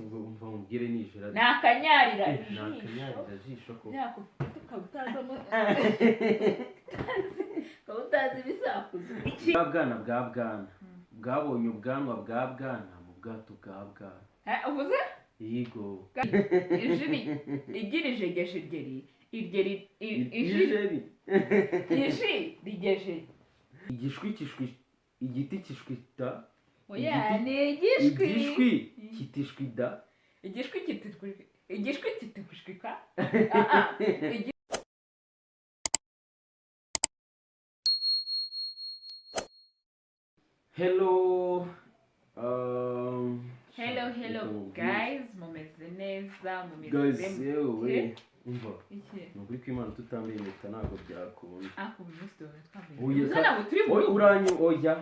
umva mubwire nijera nakanyarira jisho ko yako tukabutazamo kabutazi bisakuza iki bwana bwabonye ubwanwa bwa bwana mu bwato bwa bwana uvuze yego ijiri igirije geshegeri irgeri rigeje igishwi igiti kishwita oya ni igishwi kitishwida igishwi kitishwika hello guys mumeze neza guys yewe umva nukuri ko Imana tutambaye impeta ntabwo byakunda uranyu oya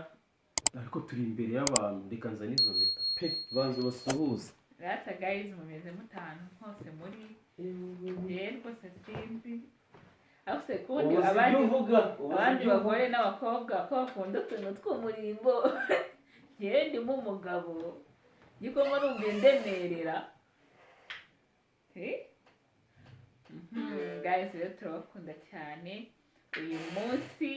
ariko turi imbere y'abantu reka nzane izo mpeta pe banza basuhuza rata guys mumeze mutanu hose muri rero sinzi aho se kundi abandi bagore n'abakobwa ko bakunda utuntu tw'umurimbo njyewe ndimo umugabo gikoma numva ndemerera guys rero turabakunda cyane uyu munsi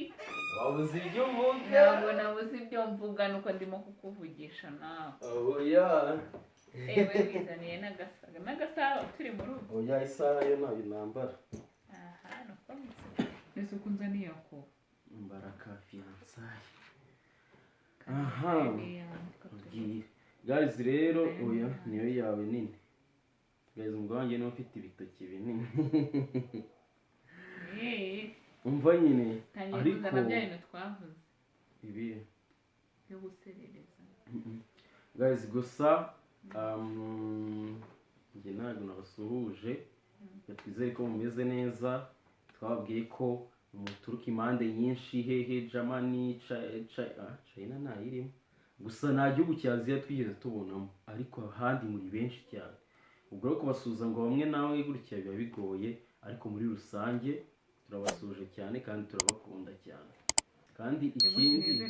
wabuze ibyo mvuga ntabwo nabuze ibyo mvuga nuko ndimo kukuvugisha nawe oya ewe bizaniye n'agasaha turi mu rugo oya isaha yo ntayo nambara nuko nese ukunzaniye ako mbara fiançaille guys rero oya niyo yawe nini guys mugwanjye no ufite ibitoki binini umva nyine ariko byarino twavuze ibi yo guserereza guys gusa njye ntabwo nabasuhuje twizeye ko mumeze neza twabwiye ko muturuka impande nyinshi hehe Germany China ntayirimo gusa nta gihugu cya Aziya twigeze tubonamo ariko ahandi muri benshi cyane ubwo rero kubasuhuza ngo bamwe nawe gutya biba bigoye ariko muri rusange turabasuje cyane kandi turabakunda cyane kandi ikindi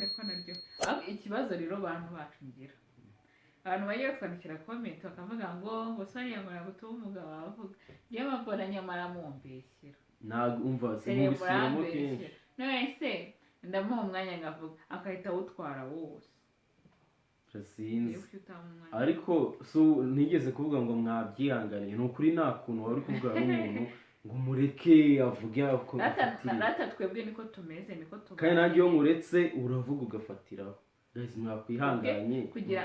ikibazo rero abantu bacugira abantu bagiye batwandikira comment bakavuga ngo bosani yamara gutuma umugabo avuga niyo mapora nyamara mumbeshyira ntabwo umva simubisiramo kenshi nese ndamuha umwanya ngavuga akahita awutwara wose sinzi ariko ntigeze kuvuga ngo mwabyihanganiye ni ukuri nta kuntu wari kuvuga n'umuntu ngo mureke avuge ako rata twebwe niko tumeze niko tuba kandi nanjye iyo muretse uravuga ugafatiraho guys mwakwihanganye kugira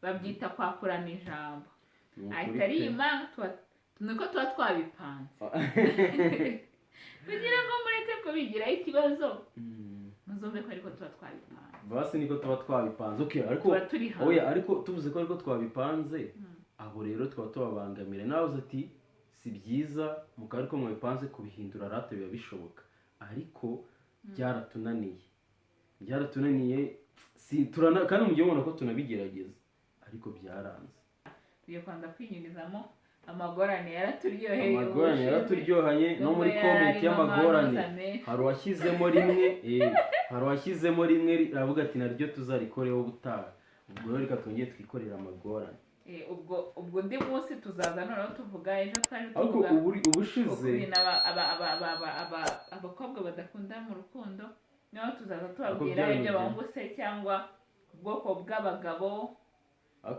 babyita kwakurana ijambo ahita arima nuko tuba twabipanze kugira ngo mureke kubigiraho ikibazo muzumve ko ariko tuba twabipanze basi niko tuba twabipanze okay ariko oya ariko tuvuze ko ariko twabipanze abo rero tuba tubabangamira nawe ati si byiza mukari ko mwabipanze kubihindura rata biba bishoboka ariko byaratunaniye kandi mu gihe ubona ko tunabigerageza ariko byaranze tugiye kwanza kwinyurizamo amagorane yaraturyohanye no muri comment y'amagorane hari uwashyizemo rimwe aravuga ati naryo tuzarikoreho ubutaha ubwo rero reka twongere twikorera amagorane ubwo ndi munsi tuzaza noneho tuvuga ejo twari tuvuga ubushize abakobwa badakunda mu rukundo niho tuzaza tubabwira ibyo banguse cyangwa ubwoko bw'abagabo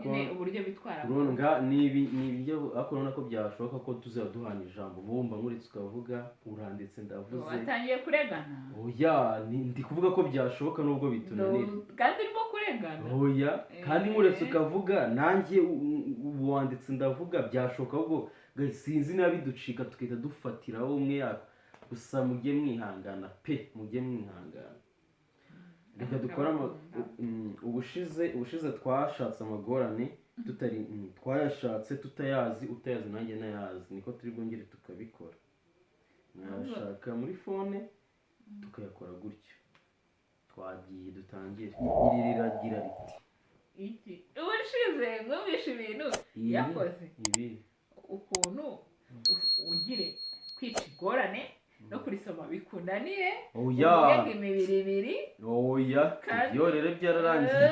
nyine uburyo bitwara n'ibyo ariko urabona ko byashoboka ko tuzaduhana ijambo bumva nkuretse ukavuga uranditse ndavuze watangiye kuregana oya ndi kuvuga ko byashoboka nubwo bitunanira kandi urimo kuregana oya kandi nkuretse ukavuga nanjye wanditse ndavuga byashoboka ahubwo sinzi nabiducika tukahita dufatiraho umwe yako gusa mujye mwihangana mujye mwihangana reka dukora ubushize twashatse amagorane twayashatse tutayazi utayazi nanjye nayazi niko turi bwongere tukabikora mwashaka muri fone tukayakora gutyo twagiye dutangire iri riragira riti iki ubushize mwumvishe ibintu yakoze ibi ukuntu ugire kwica igorane no kurisoma bikunaniye oya imibiri ibiri oya ibyo rero byararangiye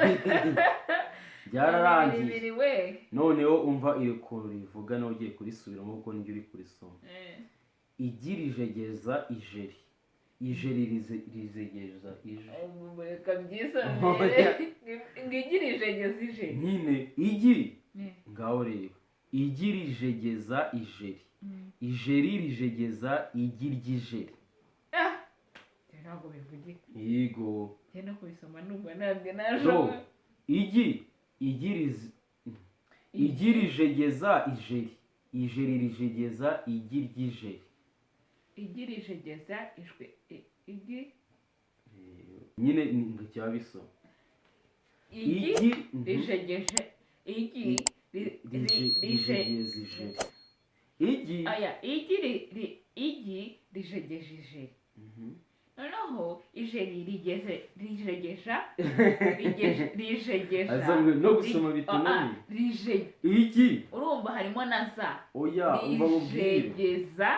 byararangiye noneho umva iyo koro rivuga nawe ugiye kurisubiramo kuko nibyo uri kurisoma igi rijegeza ijeri ijeri rizegeza ijeri reka byisomere ngo igi rijegeza ijeri nyine igi ngaho rero igi rijegeza ijeri ijeri rijegeza igi ry'ijeri ntabwo bivugika yego no kubisoma nubwo ntabwo najoma igi rijegeza ijeri ijeri rijegeza igi ry'ijeri igi rijegeza ijwe igi nyine ngo cyaba bisoma igi rijegeje igi rijegeza ijeri igi aya igi rijegeje ijeri noneho ijeri rijegeja no gusoma bitunaniye igi urumva harimo na za oya umva mubwire rijegeza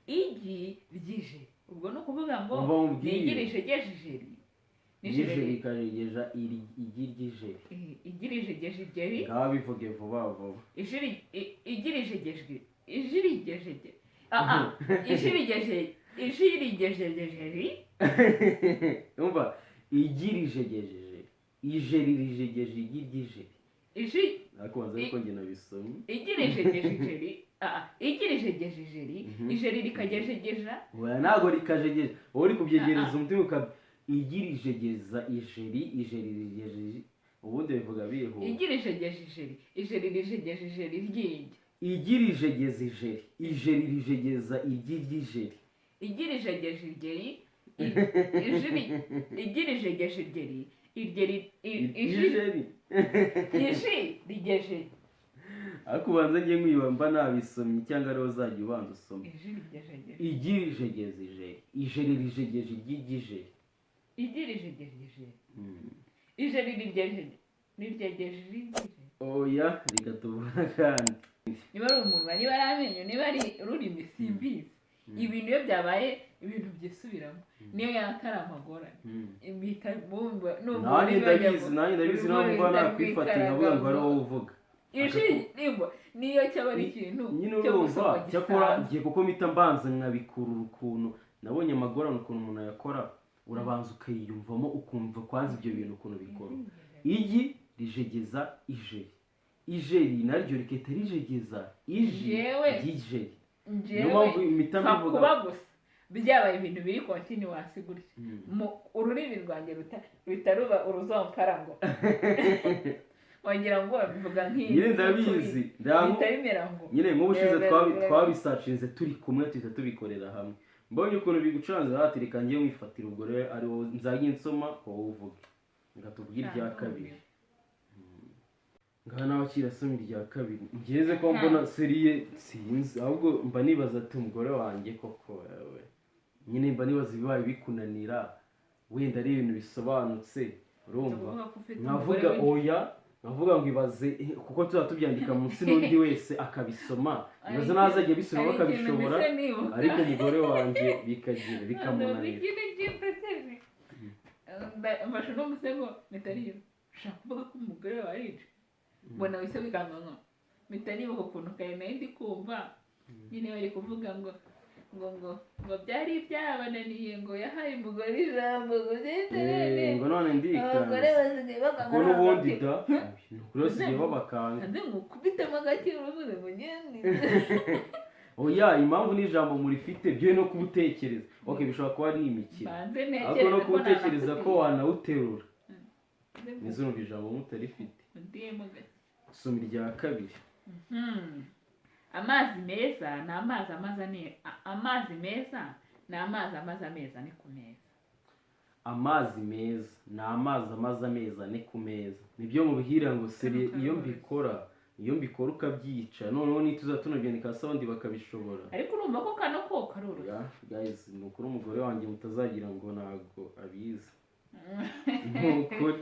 igi ry'ijeri ubwo ni ukuvuga ngo ni igi rijegeje ijeri ijeri rikajegeja igi ry'ijeri igi rijegeje ijeri ngaho bivuge vuba vuba igi rijegeje ijeri umva igi rijegeje ijeri rijegeje igi ry'ijeri nakubanza ariko njye nabisomye igi rijegeje ijeri igi rijegeje ijeri ijeri rikajegeja oya ntabwo rikajegeje wowe uri kubyegereza umutima ukaba igi rijegeza ijeri ijeri rijegeje ubundi bivuga bihuye igi rijegeje ijeri ijeri rijegeje ijeri ry'igi igi rijegeza ijeri ijeri rijegeza igi ry'ijeri igi rijegeje ijeri igi rijegeje ijeri ijeri rigeje ariko ubanza ngiye nkwiba mba nabisomye cyangwa ariho uzajya ubanza usoma igi rijegeza ijeri ijeri rijegeje igi ry'ijeri igi rijegeje ijeri ijeri rijegeje ijeri oya rigatubura kandi niba ari umunwa niba ari amenyo niba ari ururimi simbizi ibintu iyo byabaye ibintu byisubiramo niyo yakari amagorane bihita bumva nanjye ndabizi nawe mba nakwifatira nkavuga ngo ari wowe uvuga niyo cyaba ari ikintu nyine urumva cyakora ngiye kuko mpita mbanza nkabikurura ukuntu nabonye amagorane ukuntu umuntu ayakora urabanza ukayiyumvamo ukumva kwanza ibyo bintu ukuntu bikora igi rijegeza ijeri ijeri naryo rikahita rijegeza iji ry'ijeri niyo mpamvu impita mbivuga kuba gusa byabaye ibintu biri kontinuwasi gutya ururimi rwanjye ruhita ruba uruzompara ngo wagira ngo bivuga nyine ndabizi bihita bimera ngo nyine nk'ubushize twabisacinze turi kumwe tuhita tubikorera hamwe mbonye ukuntu bigucanze hati reka ngiye mwifatira ubwo rero ari wowe nzajya nsoma wowe uvuge nga tuvuge irya kabiri ngaha nawe kirasoma irya kabiri ngeze ko mbona seriye sinzi ahubwo mba nibaza ati umugore wanjye koko wewe nyine mba nibaza ibibaye bikunanira wenda ari ibintu bisobanutse urumva nkavuga oya nkavuga ngo ibaze kuko tuba tubyandika munsi n'undi wese akabisoma ibaze nazajya bisoma bakabishobora ariko umugore wanjye bikagira bikamunanira mfashe n'umusego mitariyo ushaka kuvuga ko umugore warica mbona wese bikanganga mitariyo ukuntu kare nayo ndi kumva nyine bari kuvuga ngo byari byabananiye ngo yahaye umugore ijambo ngo none ndikanze abagore basigaye bakanga ko n'ubundi da nukuri basigaye babakanga kandi ngukubitemo agakiro uvuze ngo ngende oya impamvu n'ijambo murifite byo no kubutekereza okay bishobora kuba ari imikino ariko no kubutekereza ko wanawuterura nizo numva ijambo mutarifite soma irya kabiri amazi meza ni amazi amaze ameza ni ku meza amazi meza ni amazi amaze amezi ane ku meza nibyo mubihira ngo seri iyo mbikora ukabyica noneho nituza tunabyandika hasi abandi bakabishobora ariko urumva ko kano ko karoroshye guys ni ukuri umugore wanjye mutazagira ngo ntabwo abizi ni ukuri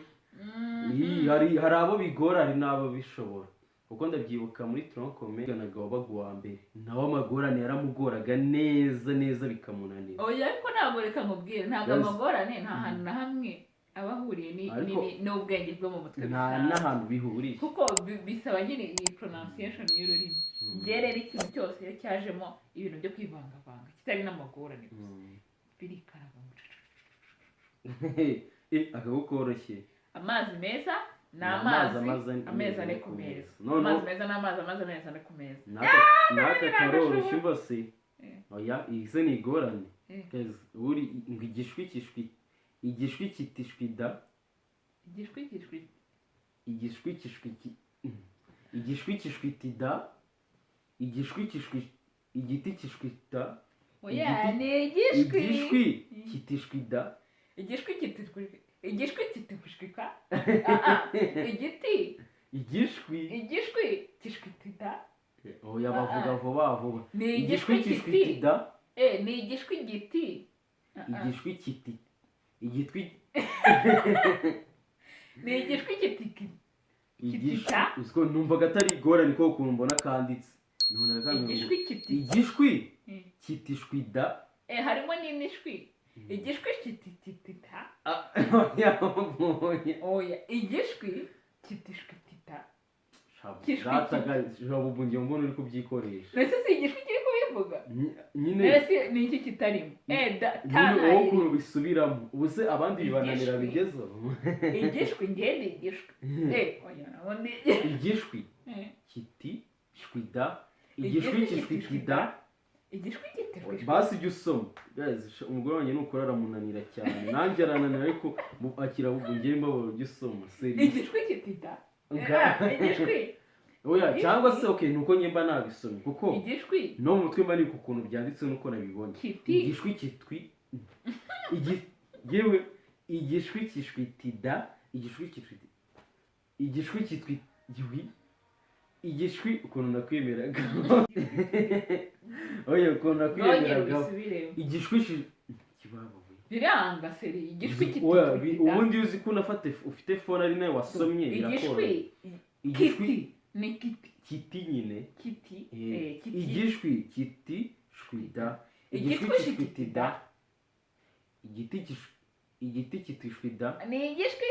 hari abo bigora hari n'abo bishobora kuko ndabyibuka muri tronkome ganaga wabaga uwa mbere nawe amagorane yaramugoraga neza bikamunanira oya ariko ntabwo reka nkubwire ntabwo amagorane nta hantu na hamwe abahuriye Ariko- n'ubwenge bwo mu mutwe nta n'ahantu bihuriye. kuko bisaba nyine iyi pronunciation y'ururimi njye rero ikintu cyose iyo cyajemo ibintu byo kwivangavanga kitari n'amagorane gusa birikaraga akagukoroshye. amazi meza ni amazi amezi ane ku meza Noneho- amazi meza ni amazi amezi ane ku meza n'aka karoroshye umva se. Oya iyi se ni igorane. Guys, uri ngo igishwi kitishwida igishwi kishwitida igiti kishwita oya ni igishwi kitishwida igishwi kitishwika igishwi kishwitida oya bavuga vuba ni igishwi kishwitida ni igishwi giti igishwi kiti igitwi ni igishwi kitita uziko numvaga atari igorane ko ukuntu mbona kanditse igishwi kitishwida harimo n'inishwi igishwi kititita oya igishwi kitishwitita ubu ngiye mbona uri kubyikoresha mbese si igishwi kiri kubivuga nyine mbese ni iki kitarimo wowe ukuntu bisubiramo ubu se abandi bibananira bigezeho igishwi ngende igishwi oya nabundi igishwi kitishwida igishwi kishwitida igishwi kitishwida basi jya usoma umugore wanjye nukora aramunanira cyane nanjye arananira ariko akira ahubwo ngiye mbabara ujya usoma igishwi kitida igishwi oya cyangwa se nuko nyemba nabisomye kuko igishwi no mu mutwe mba niko ukuntu byanditse nuko nabibonye igishwi kitwi yewe igishwi kishwitida igishwi kitwi igishwi ukuntu nakwemeraga oya ukuntu nakwemeraga igishwi biranga seri igishwi kititwida ubundi uzi ko ufite phone ari nawe wasomye birakora igishwi ni kiti nyine igishwi kitishwida igishwi kishwitida igiti kitishwida ni igishwi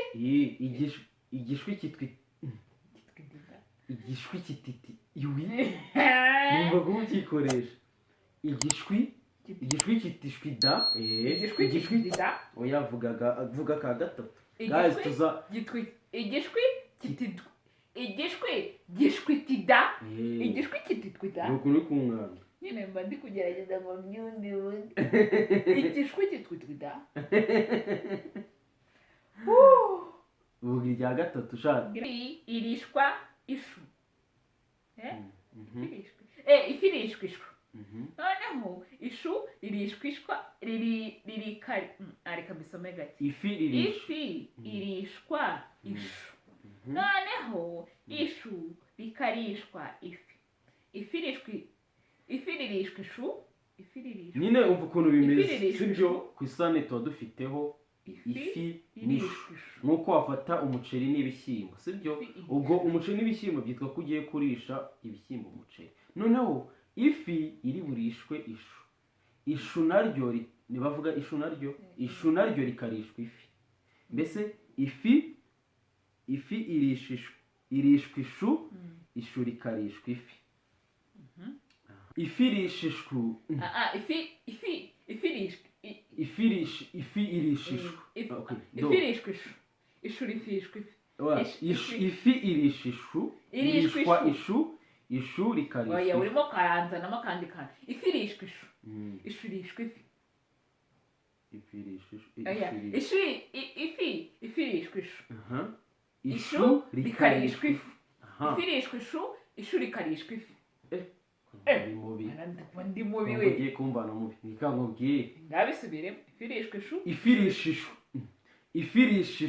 igishwi kitititi numva ko ukikoresha igishwi kitishwida igishwi kitishwida oya vuga ka gatatu guys tuza igishwi kititwa igishwi gishwitida igishwi kititwida nuko uri kumwana nyine mba ndi kugerageza ngo mbyundi igishwi kititwida vuga irya gatatu shaka irishwa ishu ifi irishwa ishu noneho ishu irishwa reka mbisome gake ifi irishwa ishu noneho ishu rikarishwa ifi ririshwa ishu nyine umva ukuntu bimeze sibyo ku isahani tuba dufiteho ifi n'ishu nk'uko wafata umuceri n'ibishyimbo sibyo ubwo umuceri n'ibishyimbo byitwa ko ugiye kurisha ibishyimbo umuceri noneho ifi iri burishwe ishu naryo ntibavuga ishu naryo rikarishwa ifi mbese ifi irishwa ishu rikarishwa ifi ifi irisha ishu ifi irishwa ifi irisha ishu rifishwa ifi irisha irishwa ishu rikarishwa oya urimo karanzanamo akandi kantu ifi irishwa ishu irishwa ifi ifi irishwa ishu rikarishwa ifi ifi irishwa ishu rikarishwa ifi ndi mubi we ugiye kumbana mubi nikangubwiye ndabisubiremo ifi irishwa ishu ifi irisha ishu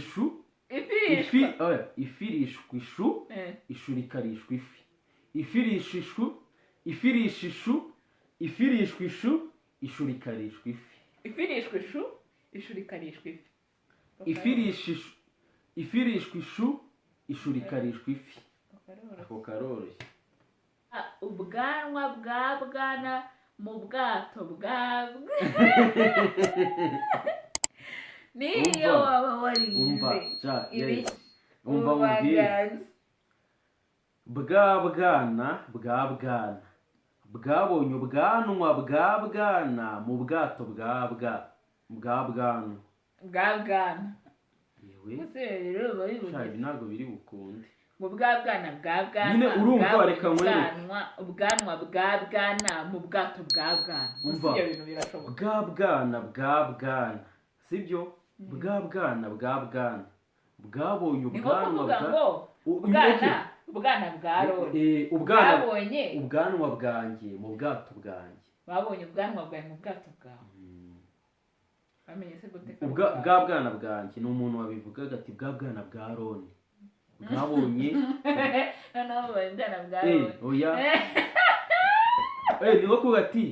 ishu rikarishwa ifi irisha ishu ishu rikarishwa ifi ifi irishwa ishu rikarishwa ifi ifi irishwa ishu rikarishwa ifi ako karoroshye ubwanwa bwa bwana mu bwato bwa niyo waba umva warize ja ibi umva mubwire ubuvanganzo bwa bwana bwabonye ubwanwa bwa bwana mu bwato bwa bwanwa bwa bwana yewe ese rero babivuga cyari ntabwo biri bukunde ngo bwa bwana bwa bwana nyine urumva reka nkwereke ubwanwa bwa bwana mu bwato bwa bwana umva ibyo bintu birashoboka bwa bwana sibyo bwa bwana bwabonye ni nko ubwanwa kuvuga ngo ubwana bwa roni bwabonye ubwanwa bwanjye mu bwato bwanjye babonye ubwanwa bwawe mu bwato bwawe bamenye se guteka bwa bwana bwanjye ni umuntu wabivugaga ati bwa bwana bwa roni bwabonye noneho babaye ubwana bwa roni oya ni nko kuvuga ati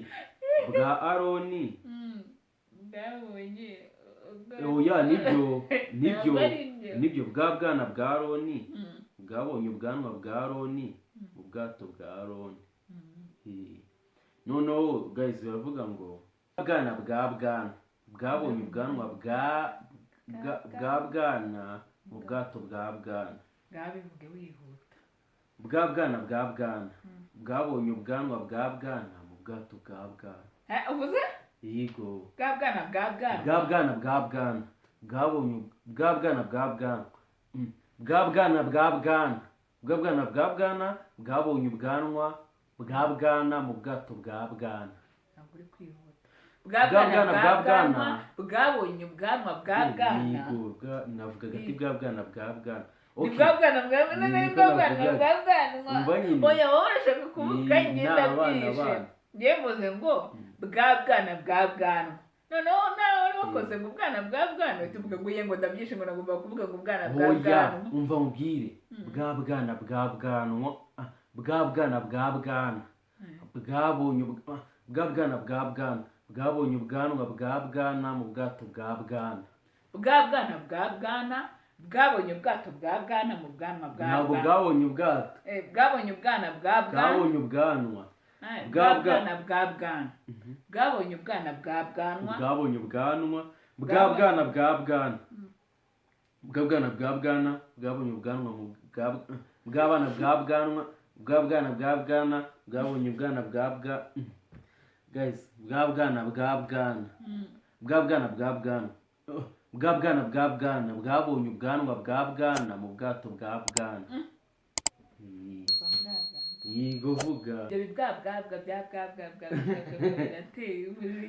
bwa aroni bwabonye oya nibyo bwa bwana bwa roni bwabonye ubwanwa bwa roni mu bwato bwa roni noneho guys baravuga ngo bwana bwabonye ubwanwa bwa bwana mu bwato bwa bwana bwabivuge wihuta bwa bwana bwabonye ubwanwa bwa bwana mu bwato bwa bwana uvuze yego bwa bwana bwabonye bwa bwana bwabonye ubwanwa bwa bwana mu bwato bwa bwana ntabwo uri kwihuta bwa bwana bwabonye ubwanwa bwa bwana yego navugaga ati bwa bwana ni bwa bwana bwa bwana oya wowe urashaka kuvuga ngenda byishe ngiye mvuze ngo bwa bwana noneho nawe wakoze ngo ubwana bwa bwana tuvuga ngo uye ngo ndabyishe ngo nagomba kuvuga ngo ubwana bwa bwana umva mubwire bwa bwana bwanwa bwabonye bwabonye ubwanwa bwa bwana mu bwato bwa bwana bwabonye ubwato bwa bwana mu bwanwa bwa ntabwo bwabonye ubwato bwabonye ubwana bwa bwana bwabonye ubwanwa bwa bwana bwabonye ubwana bwa bwanwa bwabonye ubwanwa bwa bwana bwabonye ubwanwa mu bw'abana bwa bwanwa bwa bwana bwabonye ubwana guys bwa bwana bwabonye ubwanwa bwa bwana mu bwato bwa bwana yego vuga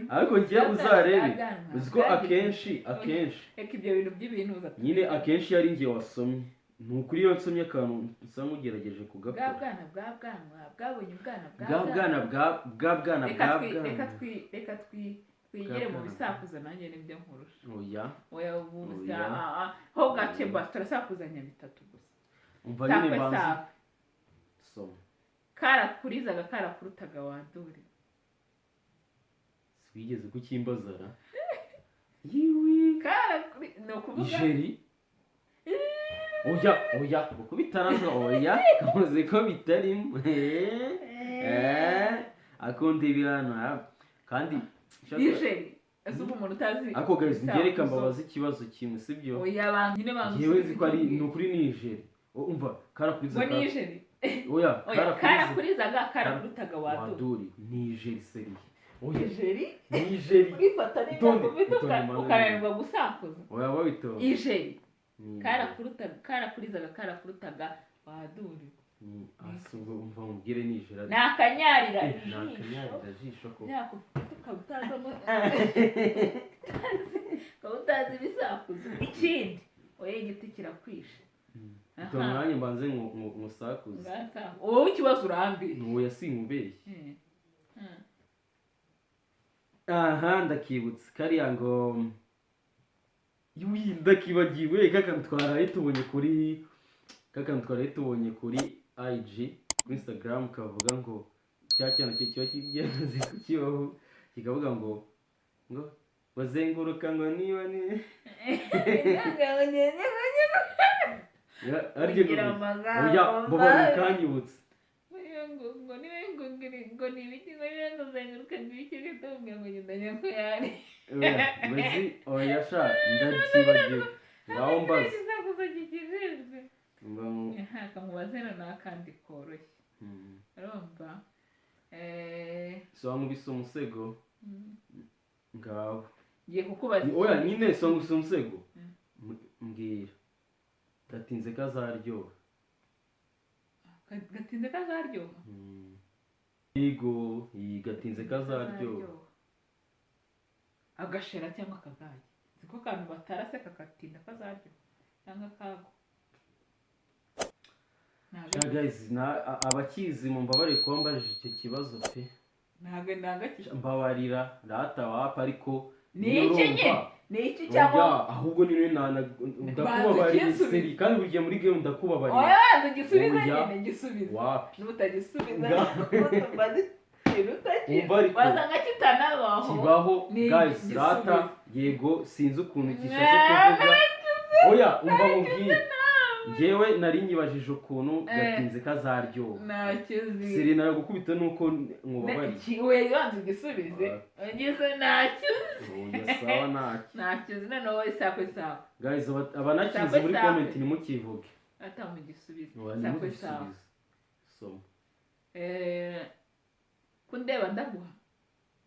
ariko ngiye uzarebe uziko akenshi reka ibyo bintu by'ibintu nyine akenshi yari ngiye wasomye ni ukuri iyo nsomye akantu nsa nk'ugerageje kugakora bwabonye ubwana reka twigere mu bisakuza nanjye nibyo nkurusha ho gake turasakuzanya bitatu gusa umva nyine banza soma karakurizaga karakurutaga waduri wigeze kukimbazara yiwi ni ukuvuga ijeri oya gukubitana oya kamuze ko bitarimo akunda ibirano kandi ijeri ese ubu umuntu utazi ako guys ngereka mbabaza ikibazo kimwe sibyo oya bangine yewe ziko ari ni ukuri ni ijeri umva karakurizaga ngo ni ijeri oya karakurizaga karakurutaga waduri ni ijeri seri ijeri ni ijeri wifata neza ukananirwa gusakuza oya wabitonda ijeri karakurizaga karakurutaga waduri asubwo umva mubwire ni ijeri ni akanyarira jisho ko kabutazi ibisakuza ikindi oya igiti kirakwishe umwanya mbanze ngusakuze wowe ikibazo urambiye oya sinkubeshye aha ndakibutse kariya ngo ndakibagiwe kakantu twaraye tubonye kuri IG kuri Instagram kavuga ngo cya cyana cyo kiba kigeze kukibaho kikavuga ngo bazenguruka ngo niba ni ariko oya baba kanyibutse ngo ni ibiki ngo niba nguzenguruka ngo ibiki gatubwira ngo gendanya ko yari mbese oya sha ndabyibagiwe ngaho mbaza igisakuzo gikijijwe kamubaze na akandi koroshye urumva so nkubise umusego ngaho ngiye kukubaza oya nyine so nkubise umusego mbwira gatinze kazaryoha gatinze kazaryoha yego gatinze kazaryoha agashera cyangwa akagage siko kantu batarase kagatinda kazaryoha cyangwa kago guys abakizi mumbabarire kuba mbajije icyo kibazo pe ntabwo mbabarira rata wapa ariko ni iki nyine ni iki cyangwa ahubwo ni ndakubabariye seri kandi buri gihe muri game ndakubabariye oya banza igisubizo nyine gisubizo wapi n'utagisubiza bazi ikintu utakizi wasanga kitanabaho kibaho guys rata yego sinzi ukuntu gishatse kuvuga oya umva mubwiye njyewe nari nyibajije ukuntu gatinze kazaryoha nakizi seri naragukubita nuko nkubabariye we yanze igisubize ngize nakizi oya sawa nakizi noneho isako guys abanakizi muri comment nimukivuge atamu igisubizo isako soma kundeba ndaguha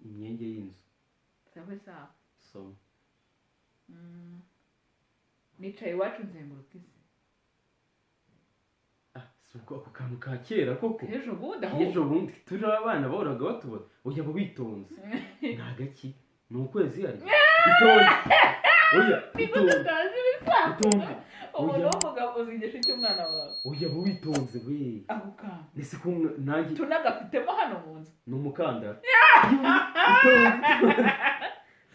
imyenge y'inzu isako soma nicaye iwacu nzenguruka isi ako kantu ka kera koko ejo bundi turi abana bahoraga batubona oya abo bitonze ntagaki ni ukwezi ari itonze oya itonze umuntu w'umugabo uzigesha icy'umwana wawe oya abo bitonze we ako kantu ese ko nanjye tunagafitemo hano mu nzu ni umukandara itonze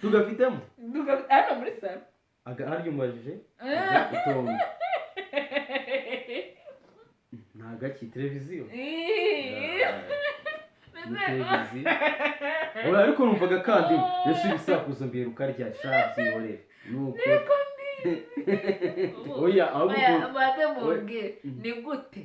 tugafitemo hano muri salo harya umubajije itonze ntagaki televiziyo televiziyo oya ariko numvaga kandi yesu ibisakuzo mbere ukarya shabyihorere nuko oya ahubwo maze mubwire ni gute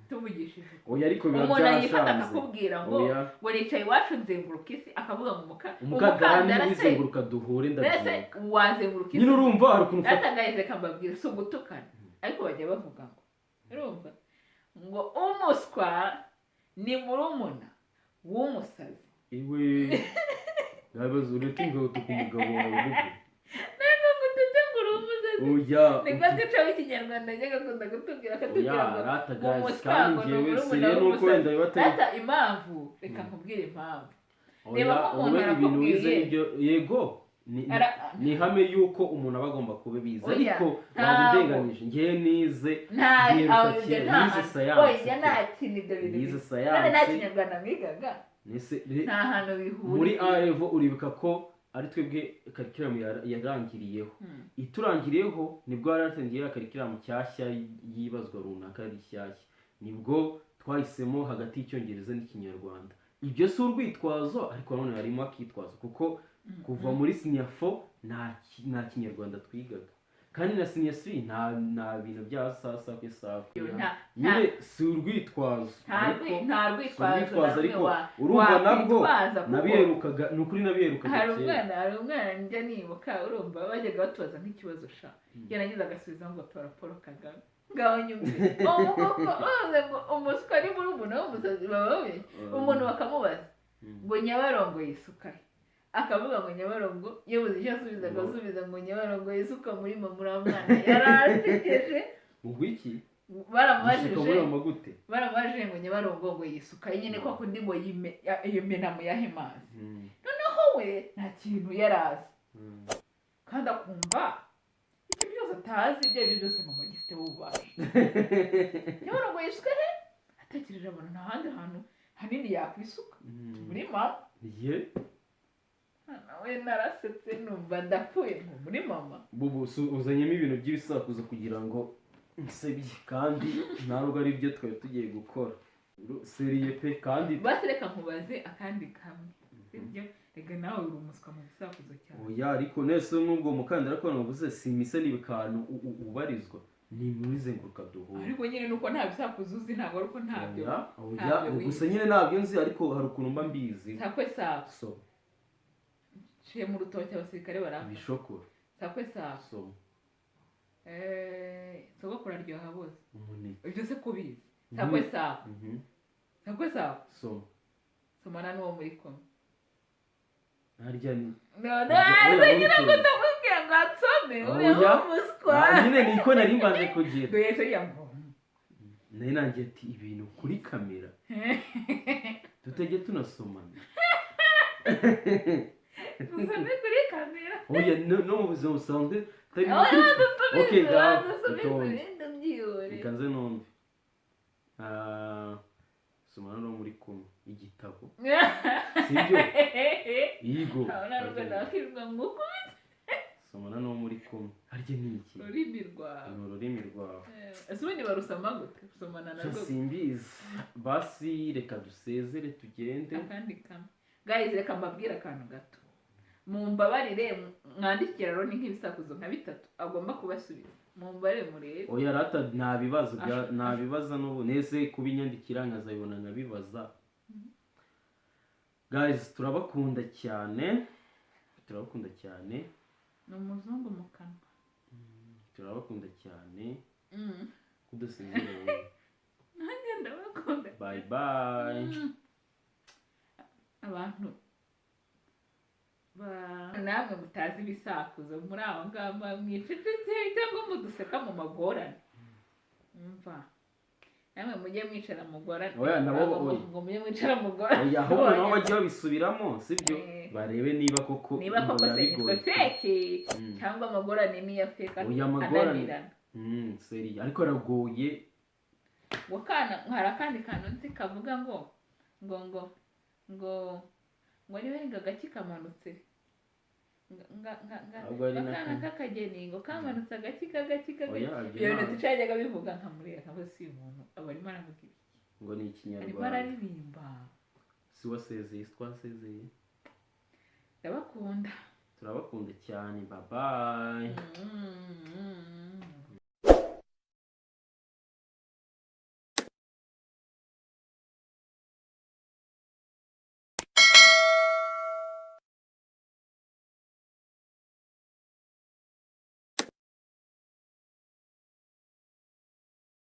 tuvugishije oya ariko biba umuntu ayifata byashanze akakubwira ngo nicaye iwacu nzenguruka isi akavuga ngo umukandara ntibizenguruka duhure ndabyibuka wazenguruka isi nyine urumva hari ukuntu natangarize kambabwira si ugutukana ariko bajya bavuga ngo urumva ngo umuswa ni murumuna w'umusazi iwe nabaze ureke ngo tuku umugabo wawe urugo ntabwo ngutute ngo uri umusazi oya nibwo ducaho ikinyarwanda njyaga akunda kutubwira akatubwira ngo umuswa ngo ni murumuna w'umusazi rata impamvu reka nkubwire impamvu reba nk'umuntu arakubwiye yego ni ihame yuko umuntu aba agomba kuba bize ariko ntabwo ndenganyije ngewe nize nize sayansi nta kintu ibyo bintu nize none sayansi nta kinyarwanda mwigaga nta hantu bihuriye muri arevo uribuka ko ari twebwe karikiramu yarangiriyeho iturangiriyeho nibwo yaratangiye karikiramu nshyashya y'ibazwa runaka rishyashya nibwo twahisemo hagati y'icyongereza n'ikinyarwanda ibyo si urwitwazo ariko nanone harimo akitwazo kuko kuva muri sinyafo nta kinyarwanda twigaga kandi na sinyasiri nta bintu bya sasa ku isaku nyine si urwitwazo nta rwitwazo ariko urumva nabwo nabiherukaga ni ukuri nabiherukaga hari umwana njya nibuka urumva bajyaga batubaza nk'ikibazo sha yarangiza agasubiza ngo tora Paul Kagame ngaho nyumve ngo umuswa ari murumuna w'umusazi bababe umuntu bakamubaza ngo Nyabarongo yisukahe akavuga ngo Nyabarongo yebuze icyo asubiza agasubiza ngo Nyabarongo yisuka muri mama mwana yarasekeje ubwiki baramubajije ngo Nyabarongo ngo yisuka nyine ko kundi ngo yimena mu yahe mazi noneho we nta kintu yarazi kandi akumva icyo byose atazi ibyo ari byo byose mama gifite ububasha Nyabarongo yisuka he atekereje abantu nta handi hantu hanini yakwisuka muri mama nawe narasetse numva ndapfuye ngo muri mama bubu uzanyemo ibintu by'ibisakuzo kugira ngo nsebye kandi ntabwo ari byo twari tugiye gukora seriye pe kandi basi reka nkubaze akandi kamwe ibyo rega nawe uri umuswa mu bisakuzo cyane oya ariko nese n'ubwo mukandara ko navuze si mise n'ibikantu ubarizwa ni mwizenguruka duhure ariko nyine nuko nta bisakuzo uzi ntabwo ariko ntabyo oya gusa nyine ntabyo nzi ariko hari ukuntu mba mbizi sakwe sawa so ciye mu rutoki abasirikare barapfa ibishokoro sakwe sawa so sogokuru aryoha bose umuneke ibyo se kubizi sakwe sawa sakwe sawa so somana n'uwo muri kumwe harya ni ngira ngo ndamubwira ngo atsome uriya umuswa nyine niko nari mbanze kugira duhetse yambo nari nanjye ati ibintu kuri kamera tutajya tunasomana dusome kuri kamera oya no mu buzima busanzwe tari okay ikanze numve somana no muri kumwe igitabo sibyo yigo somana no muri kumwe harya ni iki ururimi rwawe ese ubundi barusoma gute gusomana narwo simbizi basi reka dusezere tugende akandi kamwe guys reka mbabwire akantu gato mumbabarire mwandikira roni nk'ibisakuzo nka 3 agomba kubasubiza mumbarire murebe oya rata nta bibaza n'ubu nese kubinyandikira nkazabibona nkabibaza guys turabakunda cyane ni umuzungu mu kanwa turabakunda cyane kudusezerera nanjye ndabakunda bye bye abantu namwe mutazi ibisakuzo muri aho ngamba mwicecetse cyangwa muduseka mu magorane umva namwe mujye mwicara mugorane oya nabo ngo mujye mwicara mugorane oya ahubwo nabo bajye babisubiramo sibyo barebe niba koko se feke cyangwa amagorane niya feke oya amagorane seri ariko aragoye hari akandi kantu nzi kavuga ngo niba ari agaki kamanutse akana k'akageni ngo kamanutse agaki iyo bintu ducajyaga bivuga nkamureba nkabo si umuntu aba arimo aravuga iki ngo ni ikinyarwanda arimo araririmba si wasezeye twasezeye ndabakunda turabakunda cyane bye bye